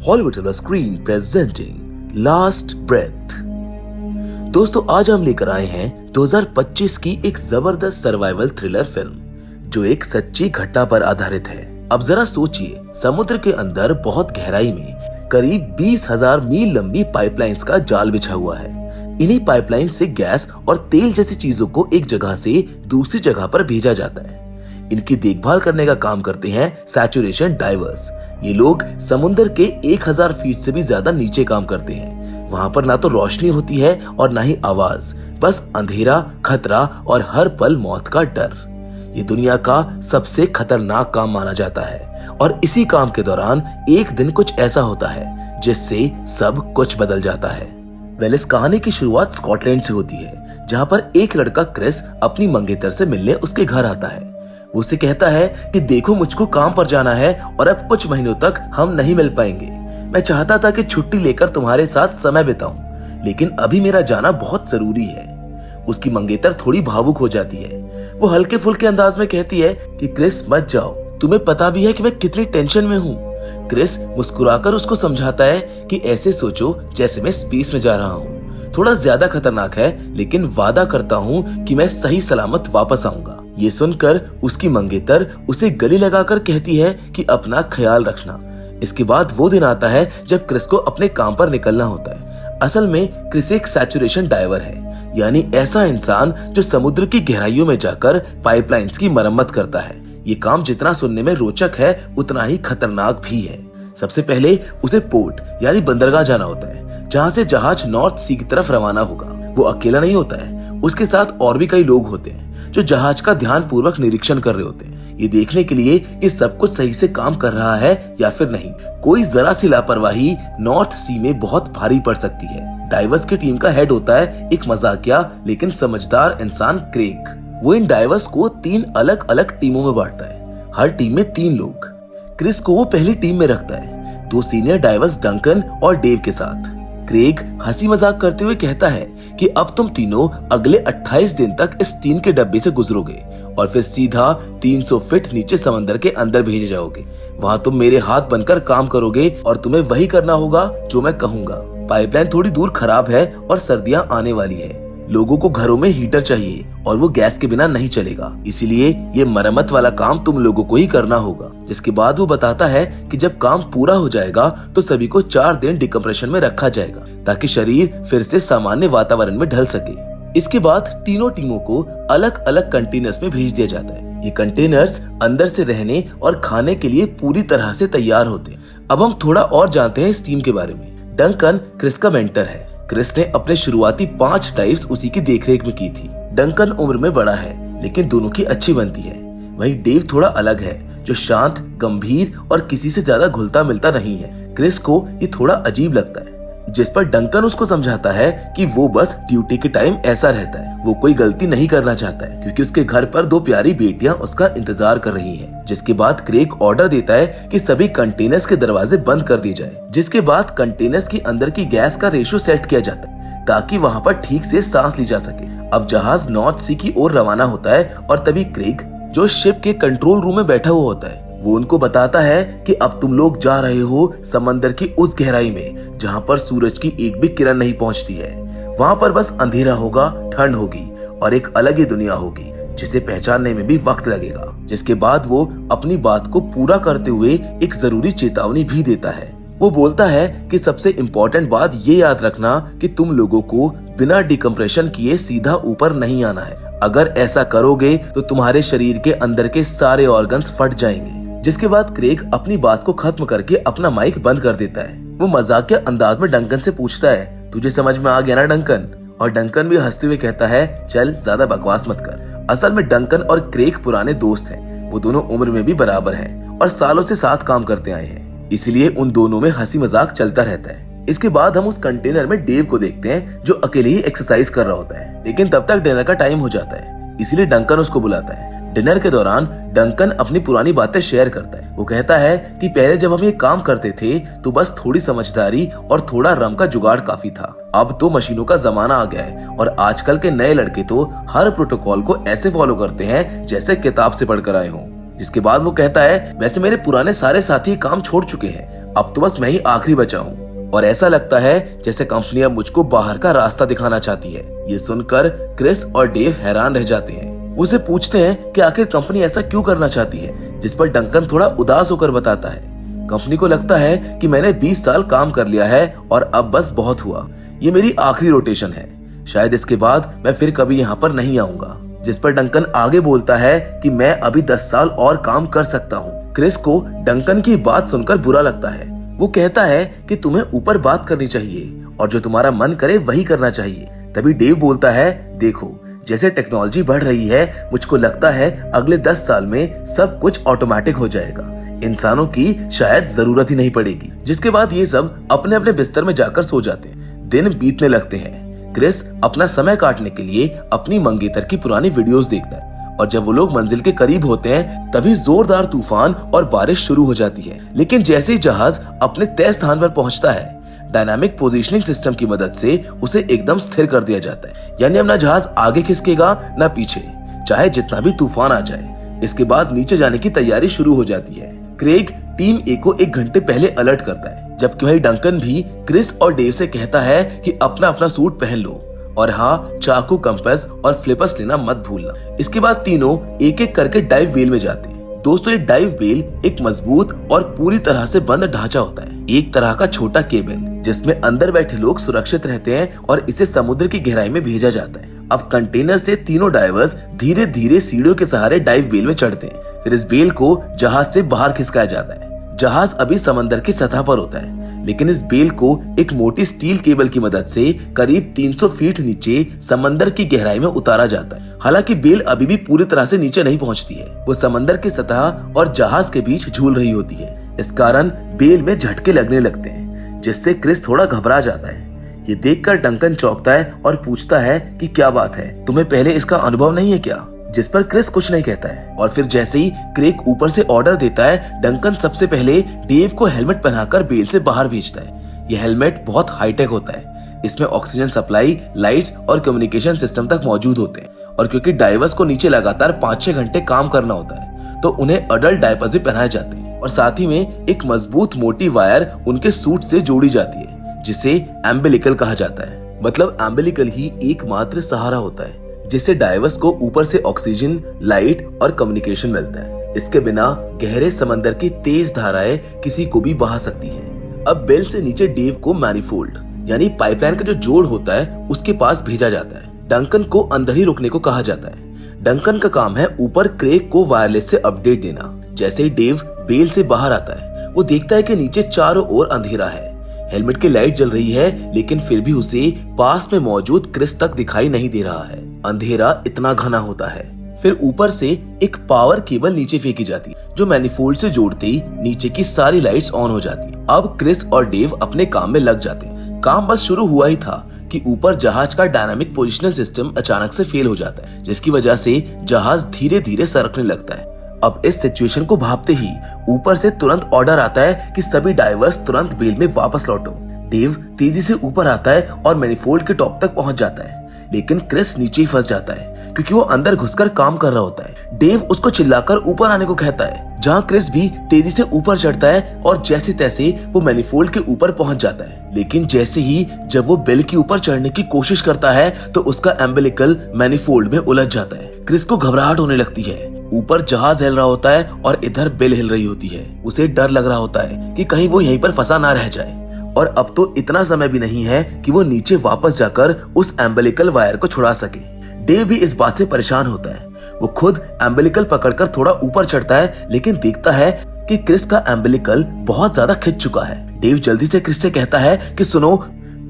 Hollywood Silver Screen presenting Last Breath। दोस्तों आज हम लेकर आए हैं 2025 की एक जबरदस्त सर्वाइवल थ्रिलर फिल्म जो एक सच्ची घटना पर आधारित है। अब जरा सोचिए, समुद्र के अंदर बहुत गहराई में करीब 20,000 मील लंबी पाइपलाइंस का जाल बिछा हुआ है। इन्हीं पाइपलाइन से गैस और तेल जैसी चीजों को एक जगह से दूसरी जगह पर भेजा जाता है। इनकी देखभाल करने का काम करते हैं सैचुरेशन डाइवर्स। ये लोग समुद्र के 1000 फीट से भी ज्यादा नीचे काम करते हैं। वहाँ पर ना तो रोशनी होती है और ना ही आवाज, बस अंधेरा, खतरा और हर पल मौत का डर। ये दुनिया का सबसे खतरनाक काम माना जाता है और इसी काम के दौरान एक दिन कुछ ऐसा होता है जिससे सब कुछ बदल जाता है। इस कहानी की शुरुआत स्कॉटलैंड से होती है, जहाँ पर एक लड़का क्रिस अपनी मंगेतर से मिलने उसके घर आता है। वो उसे कहता है कि देखो, मुझको काम पर जाना है और अब कुछ महीनों तक हम नहीं मिल पाएंगे। मैं चाहता था कि छुट्टी लेकर तुम्हारे साथ समय बिताऊं, लेकिन अभी मेरा जाना बहुत जरूरी है। उसकी मंगेतर थोड़ी भावुक हो जाती है। वो हल्के फुल्के अंदाज में कहती है कि क्रिस मत जाओ, तुम्हें पता भी है कि मैं कितनी टेंशन में हूँ। क्रिस मुस्कुराकर उसको समझाता है कि ऐसे सोचो जैसे मैं स्पेस में जा रहा हूँ। थोड़ा ज्यादा खतरनाक है, लेकिन वादा करता हूँ कि मैं सही सलामत वापस आऊंगा। ये सुनकर उसकी मंगेतर उसे गले लगाकर कहती है कि अपना ख्याल रखना। इसके बाद वो दिन आता है जब क्रिस को अपने काम पर निकलना होता है। असल में क्रिस एक सैचुरेशन डाइवर है, यानी ऐसा इंसान जो समुद्र की गहराइयों में जाकर पाइपलाइंस की मरम्मत करता है। ये काम जितना सुनने में रोचक है, उतना ही खतरनाक भी है। सबसे पहले उसे पोर्ट यानी बंदरगाह जाना होता है, जहाँ से जहाज नॉर्थ सी की तरफ रवाना होगा। वो अकेला नहीं होता है, उसके साथ और भी कई लोग होते हैं जो जहाज का ध्यान पूर्वक निरीक्षण कर रहे होते हैं, ये देखने के लिए कि सब कुछ सही से काम कर रहा है या फिर नहीं। कोई जरा सी लापरवाही नॉर्थ सी में बहुत भारी पड़ सकती है। डाइवर्स की टीम का हेड होता है एक मजाकिया लेकिन समझदार इंसान क्रेग। वो इन डाइवर्स को 3 अलग अलग टीमों में बांटता है, हर टीम में 3 लोग। क्रिस को वो पहली टीम में रखता है, 2 सीनियर डाइवर्स डंकन और डेव के साथ। क्रेग हंसी मजाक करते हुए कहता है कि अब तुम तीनों अगले 28 दिन तक इस टीन के डब्बे से गुजरोगे और फिर सीधा 300 फीट नीचे समंदर के अंदर भेजे जाओगे। वहाँ तुम मेरे हाथ बनकर काम करोगे और तुम्हें वही करना होगा जो मैं कहूँगा। पाइपलाइन थोड़ी दूर खराब है और सर्दियाँ आने वाली है। लोगों को घरों में हीटर चाहिए और वो गैस के बिना नहीं चलेगा, इसीलिए ये मरम्मत वाला काम तुम लोगों को ही करना होगा। जिसके बाद वो बताता है कि जब काम पूरा हो जाएगा तो सभी को 4 दिन डिकम्प्रेशन में रखा जाएगा ताकि शरीर फिर से सामान्य वातावरण में ढल सके। इसके बाद तीनों टीमों को अलग अलग कंटेनर्स में भेज दिया जाता है। ये कंटेनर्स अंदर से रहने और खाने के लिए पूरी तरह से तैयार होते हैं। अब हम थोड़ा और जानते हैं इस टीम के बारे में। डंकन क्रिस का मेंटर है। क्रिस ने अपने शुरुआती 5 डाइव्स उसी की देखरेख में की थी। डंकन उम्र में बड़ा है, लेकिन दोनों की अच्छी बनती है। वहीं डेव थोड़ा अलग है, जो शांत, गंभीर और किसी से ज्यादा घुलता मिलता नहीं है। क्रिस को ये थोड़ा अजीब लगता है, जिस पर डंकन उसको समझाता है कि वो बस ड्यूटी के टाइम ऐसा रहता है। वो कोई गलती नहीं करना चाहता है क्योंकि उसके घर पर 2 प्यारी बेटियां उसका इंतजार कर रही हैं। जिसके बाद क्रेग ऑर्डर देता है कि सभी कंटेनर्स के दरवाजे बंद कर दिए जाए। जिसके बाद कंटेनर्स के अंदर की गैस का रेशियो सेट किया जाता है ताकि वहाँ पर ठीक से सांस ली जा सके। अब जहाज नॉर्थ सी की ओर रवाना होता है और तभी क्रेग, जो शिप के कंट्रोल रूम में बैठा हुआ होता है, वो उनको बताता है कि अब तुम लोग जा रहे हो समंदर की उस गहराई में जहाँ पर सूरज की एक भी किरण नहीं पहुँचती है। वहाँ पर बस अंधेरा होगा, ठंड होगी और एक अलग ही दुनिया होगी जिसे पहचानने में भी वक्त लगेगा। जिसके बाद वो अपनी बात को पूरा करते हुए एक जरूरी चेतावनी भी देता है। वो बोलता है कि सबसे इम्पोर्टेंट बात ये याद रखना कि तुम लोगों को बिना डिकम्प्रेशन किए सीधा ऊपर नहीं आना है। अगर ऐसा करोगे तो तुम्हारे शरीर के अंदर के सारे ऑर्गन्स फट जाएंगे। जिसके बाद क्रेग अपनी बात को खत्म करके अपना माइक बंद कर देता है। वो मजाकिया अंदाज में डंकन से पूछता है, तुझे समझ में आ गया ना डंकन? और डंकन भी हंसते हुए कहता है, चल ज्यादा बकवास मत कर। असल में डंकन और क्रेग पुराने दोस्त हैं। वो दोनों उम्र में भी बराबर हैं और सालों से साथ काम करते आए हैं, इसलिए उन दोनों में हंसी मजाक चलता रहता है। इसके बाद हम उस कंटेनर में डेव को देखते हैं, जो अकेले ही एक्सरसाइज कर रहा होता है, लेकिन तब तक डिनर का टाइम हो जाता है, इसलिए डंकन उसको बुलाता है। डिनर के दौरान डंकन अपनी पुरानी बातें शेयर करता है। वो कहता है कि पहले जब हम ये काम करते थे तो बस थोड़ी समझदारी और थोड़ा रम का जुगाड़ काफी था। अब तो मशीनों का जमाना आ गया है और आजकल के नए लड़के तो हर प्रोटोकॉल को ऐसे फॉलो करते हैं जैसे किताब से पढ़कर आए हों। जिसके बाद वो कहता है, वैसे मेरे पुराने सारे साथी काम छोड़ चुके हैं, अब तो बस मैं ही आखिरी बचा हूँ। और ऐसा लगता है जैसे कंपनी अब मुझको बाहर का रास्ता दिखाना चाहती है। ये सुनकर क्रिस और डेव हैरान रह जाते हैं। वो उसे पूछते हैं कि आखिर कंपनी ऐसा क्यों करना चाहती है, जिस पर डंकन थोड़ा उदास होकर बताता है, कंपनी को लगता है कि मैंने 20 साल काम कर लिया है और अब बस बहुत हुआ। ये मेरी आखिरी रोटेशन है, शायद इसके बाद मैं फिर कभी यहाँ पर नहीं आऊंगा। जिस पर डंकन आगे बोलता है कि मैं अभी 10 साल और काम कर सकता हूँ। क्रिस को डंकन की बात सुनकर बुरा लगता है। वो कहता है कि तुम्हें ऊपर बात करनी चाहिए और जो तुम्हारा मन करे वही करना चाहिए। तभी डेव बोलता है, देखो जैसे टेक्नोलॉजी बढ़ रही है, मुझको लगता है अगले 10 साल में सब कुछ ऑटोमेटिक हो जाएगा, इंसानों की शायद जरूरत ही नहीं पड़ेगी। जिसके बाद ये सब अपने अपने बिस्तर में जाकर सो जाते हैं। दिन बीतने लगते हैं। क्रिस अपना समय काटने के लिए अपनी मंगेतर की पुरानी वीडियोस देखता है और जब वो लोग मंजिल के करीब होते हैं तभी जोरदार तूफान और बारिश शुरू हो जाती है। लेकिन जैसे ही जहाज अपने तय स्थान पर पहुंचता है, डायनामिक पोजीशनिंग सिस्टम की मदद से उसे एकदम स्थिर कर दिया जाता है। यानी अब ना जहाज आगे खिसकेगा ना पीछे, चाहे जितना भी तूफान आ जाए। इसके बाद नीचे जाने की तैयारी शुरू हो जाती है। क्रेग टीम ए को 1 घंटे पहले अलर्ट करता है, जबकि भाई डंकन भी क्रिस और डेव से कहता है कि अपना अपना सूट पहन लो और हाँ, चाकू, कंपास और फ्लिपर्स लेना मत भूलना। इसके बाद तीनों एक एक करके डाइव बेल में जाते हैं। दोस्तों, ये डाइव बेल एक मजबूत और पूरी तरह से बंद ढांचा होता है, एक तरह का छोटा केबिन जिसमें अंदर बैठे लोग सुरक्षित रहते हैं और इसे समुद्र की गहराई में भेजा जाता है। अब कंटेनर से तीनों डाइवर्स धीरे धीरे सीढ़ियों के सहारे डाइव बेल में चढ़ते हैं। फिर इस बेल को जहाज से बाहर खिसकाया जाता है। जहाज अभी समंदर की सतह पर होता है, लेकिन इस बेल को एक मोटी स्टील केबल की मदद से करीब 300 फीट नीचे समंदर की गहराई में उतारा जाता है। हालांकि बेल अभी भी पूरी तरह से नीचे नहीं पहुंचती है, वो समंदर की सतह और जहाज के बीच झूल रही होती है। इस कारण बेल में झटके लगने लगते हैं, जिससे क्रिस थोड़ा घबरा जाता है। ये देखकर डंकन चौंकता है और पूछता है कि क्या बात है, तुम्हें पहले इसका अनुभव नहीं है क्या? जिस पर क्रिस कुछ नहीं कहता है। और फिर जैसे ही क्रेग ऊपर से ऑर्डर देता है, डंकन सबसे पहले डेव को हेलमेट पहनाकर बेल से बाहर भेजता है। यह हेलमेट बहुत हाईटेक होता है। इसमें ऑक्सीजन सप्लाई, लाइट्स और कम्युनिकेशन सिस्टम तक मौजूद होते हैं। और क्योंकि डाइवर्स को नीचे लगातार 5-6 घंटे काम करना होता है, तो उन्हें अडल्ट डायपर्स भी पहनाए जाते हैं। और साथ ही में एक मजबूत मोटी वायर उनके सूट से जोड़ी जाती है, जिसे एम्बिलिकल कहा जाता है। मतलब एम्बिलिकल ही एकमात्र सहारा होता है जिससे डाइवर्स को ऊपर से ऑक्सीजन, लाइट और कम्युनिकेशन मिलता है। इसके बिना गहरे समंदर की तेज धाराएं किसी को भी बहा सकती हैं। अब बेल से नीचे डेव को मैनिफोल्ड यानी पाइपलाइन का जो जोड़ होता है उसके पास भेजा जाता है। डंकन को अंदर ही रुकने को कहा जाता है। डंकन का काम है ऊपर क्रेग को वायरलेस से अपडेट देना। जैसे ही डेव बेल से बाहर आता है, वो देखता है कि नीचे चारों ओर अंधेरा है। हेलमेट की लाइट जल रही है, लेकिन फिर भी उसे पास में मौजूद क्रिस तक दिखाई नहीं दे रहा है। अंधेरा इतना घना होता है। फिर ऊपर से एक पावर केबल नीचे फेंकी जाती है, जो मैनिफोल्ड से जोड़ते ही नीचे की सारी लाइट्स ऑन हो जाती है। अब क्रिस और डेव अपने काम में लग जाते हैं। काम बस शुरू हुआ ही था कि ऊपर जहाज का डायनामिक पोजिशनल सिस्टम अचानक से फेल हो जाता है, जिसकी वजह से जहाज धीरे धीरे सरकने लगता है। अब इस सिचुएशन को भांपते ही ऊपर से तुरंत ऑर्डर आता है कि सभी डाइवर्स तुरंत बेल में वापस लौटो। डेव तेजी से ऊपर आता है और मैनिफोल्ड के टॉप तक पहुंच जाता है, लेकिन क्रिस नीचे ही फंस जाता है क्योंकि वो अंदर घुसकर काम कर रहा होता है। डेव उसको चिल्लाकर ऊपर आने को कहता है, जहां क्रिस भी तेजी से ऊपर चढ़ता है और जैसे तैसे वो मैनिफोल्ड के ऊपर पहुंच जाता है। लेकिन जैसे ही जब वो बेल के ऊपर चढ़ने की कोशिश करता है तो उसका एम्बिलिकल मैनिफोल्ड में उलझ जाता है। क्रिस को घबराहट होने लगती है। ऊपर जहाज हिल रहा होता है और इधर बेल हिल रही होती है। उसे डर लग रहा होता है कि कहीं वो यहीं पर फंसा ना रह जाए। और अब तो इतना समय भी नहीं है कि वो नीचे वापस जाकर उस एम्बिलिकल वायर को छुड़ा सके। डेव भी इस बात से परेशान होता है। वो खुद एम्बिलिकल पकड़कर थोड़ा ऊपर चढ़ता है, लेकिन देखता है कि क्रिस का एम्बिलिकल बहुत ज्यादा खिंच चुका है। डेव जल्दी से क्रिस से कहता है कि सुनो,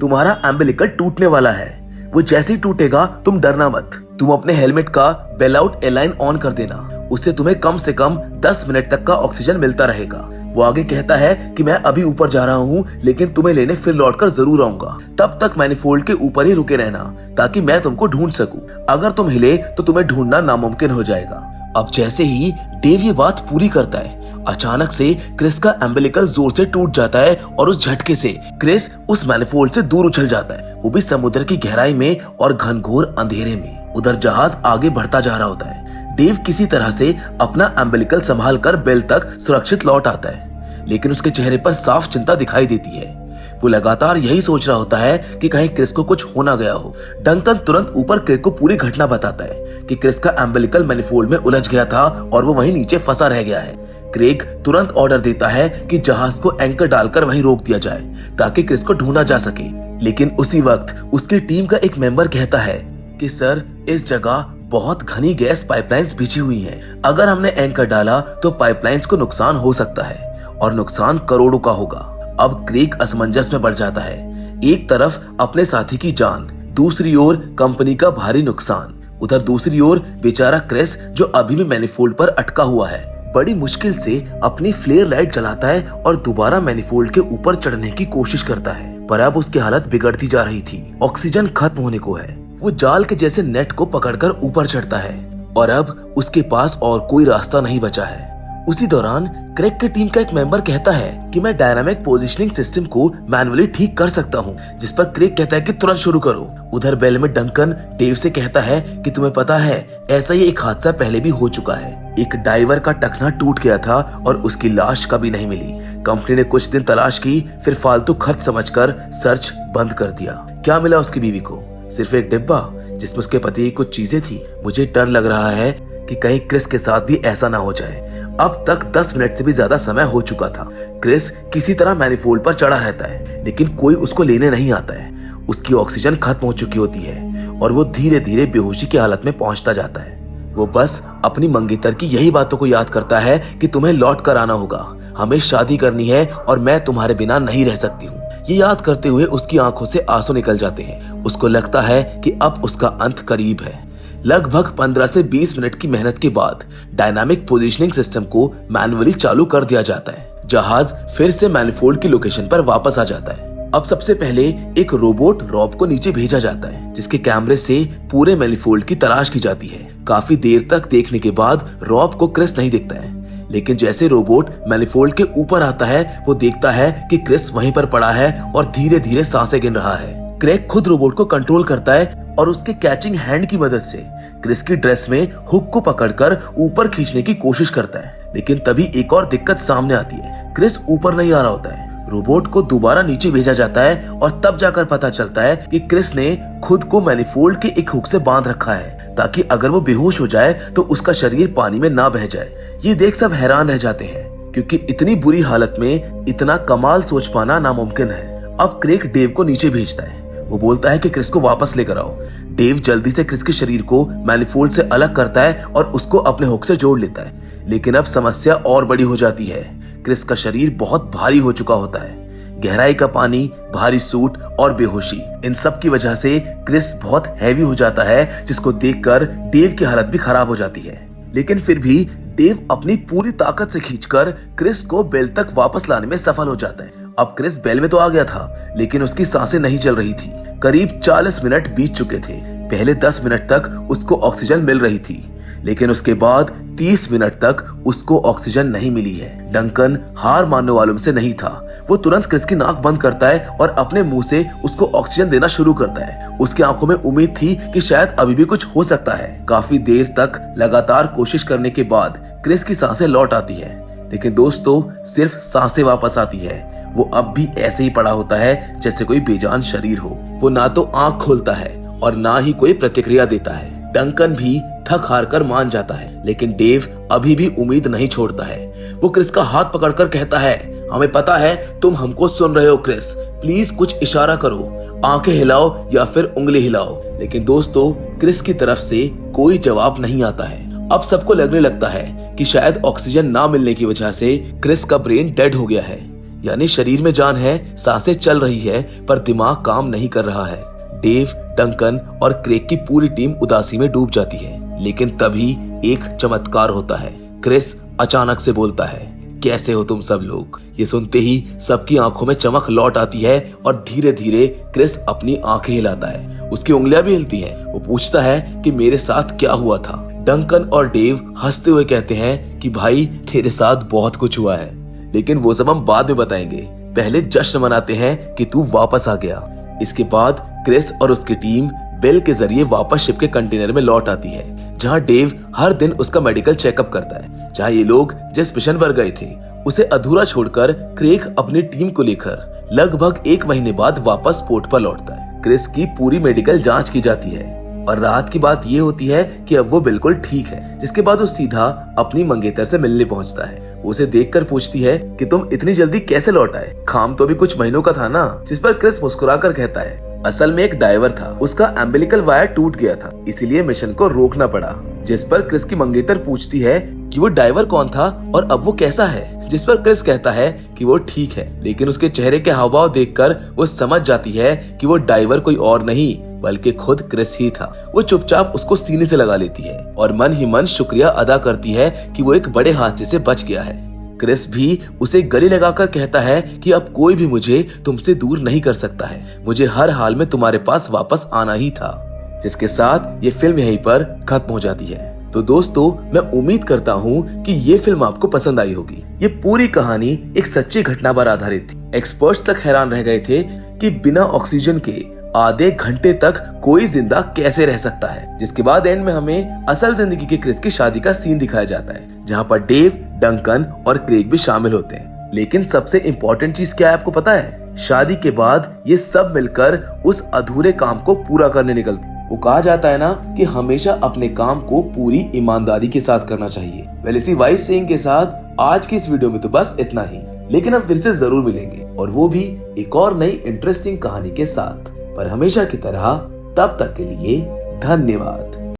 तुम्हारा एम्बिलिकल टूटने वाला है। वो जैसे ही टूटेगा तुम डरना मत। तुम अपने हेलमेट का बेल आउट एलाइन ऑन कर देना, उससे तुम्हें कम से कम 10 मिनट तक का ऑक्सीजन मिलता रहेगा। वो आगे कहता है कि मैं अभी ऊपर जा रहा हूँ, लेकिन तुम्हें लेने फिर लौटकर जरूर आऊंगा। तब तक मैनिफोल्ड के ऊपर ही रुके रहना ताकि मैं तुमको ढूंढ सकूं। अगर तुम हिले तो तुम्हें ढूंढना नामुमकिन हो जाएगा। अब जैसे ही डेव ये बात पूरी करता है, अचानक से क्रिस का एम्बिलिकल जोर से टूट जाता है और उस झटके से क्रिस उस मैनिफोल्ड से दूर उछल जाता है, वो भी समुद्र की गहराई में और घनघोर अंधेरे में। उधर जहाज आगे बढ़ता जा रहा होता है। डेव किसी तरह से अपना एम्बिलिकल संभालकर बेल तक सुरक्षित लौट आता है, लेकिन उसके चेहरे पर साफ चिंता दिखाई देती है। वो लगातार यही सोच रहा होता है कि कहीं क्रिस को कुछ हो ना गया हो। डंकन तुरंत ऊपर क्रेग को पूरी घटना बताता है कि क्रिस का एम्बिलिकल मैनिफोल्ड में उलझ गया था और वो वहीं नीचे फंसा रह गया है। क्रेग तुरंत ऑर्डर देता है कि जहाज को एंकर डालकर वहीं रोक दिया जाए ताकि क्रिस को ढूंढा जा सके। लेकिन उसी वक्त उसकी टीम का एक मेंबर कहता है कि सर, इस जगह बहुत घनी गैस पाइपलाइंस बिछी हुई हैं। अगर हमने एंकर डाला तो पाइपलाइंस को नुकसान हो सकता है और नुकसान करोड़ों का होगा। अब क्रेग असमंजस में पड़ जाता है। एक तरफ अपने साथी की जान, दूसरी ओर कंपनी का भारी नुकसान। उधर दूसरी ओर बेचारा क्रिस जो अभी भी मैनिफोल्ड पर अटका हुआ है, बड़ी मुश्किल से अपनी फ्लेयर लाइट जलाता है और दोबारा मैनिफोल्ड के ऊपर चढ़ने की कोशिश करता है, पर अब उसकी हालत बिगड़ती जा रही थी। ऑक्सीजन खत्म होने को है। वो जाल के जैसे नेट को पकड़कर ऊपर चढ़ता है और अब उसके पास और कोई रास्ता नहीं बचा है। उसी दौरान क्रेग की टीम का एक मेंबर कहता है कि मैं डायनामिक पोजीशनिंग सिस्टम को मैन्युअली ठीक कर सकता हूँ, जिस पर क्रेग कहता है कि तुरंत शुरू करो। उधर बेल में डंकन डेव से कहता है कि तुम्हें पता है, ऐसा ही एक हादसा पहले भी हो चुका है। एक डाइवर का टखना टूट गया था और उसकी लाश कभी नहीं मिली। कंपनी ने कुछ दिन तलाश की, फिर फालतू खर्च समझकर सर्च बंद कर दिया। क्या मिला उसकी बीवी को? सिर्फ एक डिब्बा जिसमें उसके पति की कुछ चीजें थी। मुझे डर लग रहा है कि कहीं क्रिस के साथ भी ऐसा ना हो जाए। अब तक 10 मिनट से भी ज्यादा समय हो चुका था। क्रिस किसी तरह मैनिफोल्ड पर चढ़ा रहता है, लेकिन कोई उसको लेने नहीं आता है। उसकी ऑक्सीजन खत्म हो चुकी होती है और वो धीरे धीरे बेहोशी की हालत में पहुंचता जाता है। वो बस अपनी मंगेतर की यही बातों को याद करता है कि तुम्हें लौट कर आना होगा, हमें शादी करनी है और मैं तुम्हारे बिना नहीं रह सकती हूँ। ये याद करते हुए उसकी आंखों से आंसू निकल जाते हैं। उसको लगता है कि अब उसका अंत करीब है। लगभग 15 से 20 मिनट की मेहनत के बाद डायनामिक पोजीशनिंग सिस्टम को मैन्युअली चालू कर दिया जाता है। जहाज फिर से मैनिफोल्ड की लोकेशन पर वापस आ जाता है। अब सबसे पहले एक रोबोट रॉब को नीचे भेजा जाता है, जिसके कैमरे से पूरे मैनिफोल्ड की तलाश की जाती है। काफी देर तक देखने के बाद रॉब को क्रिस नहीं दिखता है, लेकिन जैसे रोबोट मैनिफोल्ड के ऊपर आता है, वो देखता है कि क्रिस वहीं पर पड़ा है और धीरे धीरे सांसें गिन रहा है। क्रेग खुद रोबोट को कंट्रोल करता है और उसके कैचिंग हैंड की मदद से क्रिस की ड्रेस में हुक को पकड़कर ऊपर खींचने की कोशिश करता है। लेकिन तभी एक और दिक्कत सामने आती है। क्रिस ऊपर नहीं आ रहा होता है। रोबोट को दोबारा नीचे भेजा जाता है और तब जाकर पता चलता है कि क्रिस ने खुद को मैनिफोल्ड के एक हुक से बांध रखा है, ताकि अगर वो बेहोश हो जाए तो उसका शरीर पानी में ना बह जाए। ये देख सब हैरान रह जाते हैं, क्योंकि इतनी बुरी हालत में इतना कमाल सोच पाना नामुमकिन है। अब क्रेग डेव को नीचे भेजता है। वो बोलता है कि क्रिस को वापस लेकर आओ। डेव जल्दी से क्रिस के शरीर को मैनिफोल्ड से अलग करता है और उसको अपने हुक से जोड़ लेता है। लेकिन अब समस्या और बड़ी हो जाती है। क्रिस का शरीर बहुत भारी हो चुका होता है। गहराई का पानी, भारी सूट और बेहोशी, इन सब की वजह से क्रिस बहुत हैवी हो जाता है, जिसको देखकर डेव की हालत भी खराब हो जाती है। लेकिन फिर भी डेव अपनी पूरी ताकत से खींचकर क्रिस को बेल तक वापस लाने में सफल हो जाता है। अब क्रिस बेल में तो आ गया था, लेकिन उसकी सांसें नहीं चल रही थी। करीब 40 मिनट बीत चुके थे। पहले 10 मिनट तक उसको ऑक्सीजन मिल रही थी, लेकिन उसके बाद 30 मिनट तक उसको ऑक्सीजन नहीं मिली है। डंकन हार मानने वालों में से नहीं था। वो तुरंत क्रिस की नाक बंद करता है और अपने मुंह से उसको ऑक्सीजन देना शुरू करता है। उसकी आंखों में उम्मीद थी कि शायद अभी भी कुछ हो सकता है। काफी देर तक लगातार कोशिश करने के बाद क्रिस की सांसें लौट आती है, लेकिन दोस्तों सिर्फ सांसें वापस आती है। वो अब भी ऐसे ही पड़ा होता है जैसे कोई बेजान शरीर हो। वो ना तो आंख खोलता है और ना ही कोई प्रतिक्रिया देता है। डंकन भी थक हार कर मान जाता है, लेकिन डेव अभी भी उम्मीद नहीं छोड़ता है। वो क्रिस का हाथ पकड़कर कहता है, हमें पता है तुम हमको सुन रहे हो क्रिस, प्लीज कुछ इशारा करो, आंखें हिलाओ या फिर उंगली हिलाओ। लेकिन दोस्तों क्रिस की तरफ से कोई जवाब नहीं आता है। अब सबको लगने लगता है कि शायद ऑक्सीजन ना मिलने की वजह से क्रिस का ब्रेन डेड हो गया है, यानी शरीर में जान है, सांसें चल रही है, पर दिमाग काम नहीं कर रहा है। डेव, डंकन और क्रेग की पूरी टीम उदासी में डूब जाती है। लेकिन तभी एक चमत्कार होता है। क्रिस अचानक से बोलता है, कैसे हो तुम सब लोग? ये सुनते ही सबकी आंखों में चमक लौट आती है और धीरे धीरे क्रिस अपनी आंखें हिलाता है। उसकी उंगलियां भी हिलती हैं। वो पूछता है कि मेरे साथ क्या हुआ था? डंकन और डेव हंसते हुए कहते हैं कि भाई तेरे साथ बहुत कुछ हुआ है, लेकिन वो सब हम बाद में बताएंगे। पहले जश्न मनाते हैं कि तू वापस आ गया। इसके बाद क्रिस और उसकी टीम बेल के जरिए वापस शिप के कंटेनर में लौट आती है, जहां डेव हर दिन उसका मेडिकल चेकअप करता है। जहां ये लोग जिस मिशन पर गए थे उसे अधूरा छोड़कर क्रेग अपनी टीम को लेकर लगभग 1 महीने बाद वापस पोर्ट पर लौटता है। क्रिस की पूरी मेडिकल जांच की जाती है और रात की बात ये होती है कि अब वो बिल्कुल ठीक है, जिसके बाद वो सीधा अपनी मंगेतर से मिलने पहुंचता है। वो उसे देखकर पूछती है कि तुम इतनी जल्दी कैसे लौट आए, काम तो अभी कुछ महीनों का था ना। जिस पर क्रिस मुस्कुराकर कहता है असल में एक डाइवर था, उसका एम्बिलिकल वायर टूट गया था, इसीलिए मिशन को रोकना पड़ा। जिस पर क्रिस की मंगेतर पूछती है कि वो डाइवर कौन था और अब वो कैसा है। जिस पर क्रिस कहता है कि वो ठीक है, लेकिन उसके चेहरे के हावभाव देखकर वो समझ जाती है कि वो डाइवर कोई और नहीं बल्कि खुद क्रिस ही था। वो चुपचाप उसको सीने से लगा लेती है और मन ही मन शुक्रिया अदा करती है कि वो एक बड़े हादसे से बच गया है। क्रिस भी उसे गले लगाकर कहता है कि अब कोई भी मुझे तुमसे दूर नहीं कर सकता है, मुझे हर हाल में तुम्हारे पास वापस आना ही था। जिसके साथ ये फिल्म यहीं पर खत्म हो जाती है। तो दोस्तों, मैं उम्मीद करता हूँ कि ये फिल्म आपको पसंद आई होगी। ये पूरी कहानी एक सच्ची घटना पर आधारित थी। एक्सपर्ट्स तक हैरान रह गए थे कि बिना ऑक्सीजन के आधे घंटे तक कोई जिंदा कैसे रह सकता है। जिसके बाद एंड में हमें असल जिंदगी के क्रिस की शादी का सीन दिखाया जाता है, जहाँ पर डेव, डंकन और क्रेग भी शामिल होते हैं। लेकिन सबसे इम्पोर्टेंट चीज क्या है आपको पता है? शादी के बाद ये सब मिलकर उस अधूरे काम को पूरा करने निकलते। वो कहा जाता है ना कि हमेशा अपने काम को पूरी ईमानदारी के साथ करना चाहिए। वेल, इसी वाइज सेइंग के साथ आज की इस वीडियो में तो बस इतना ही, लेकिन हम फिर से जरूर मिलेंगे और वो भी एक और नई इंटरेस्टिंग कहानी के साथ। पर हमेशा की तरह तब तक के लिए धन्यवाद।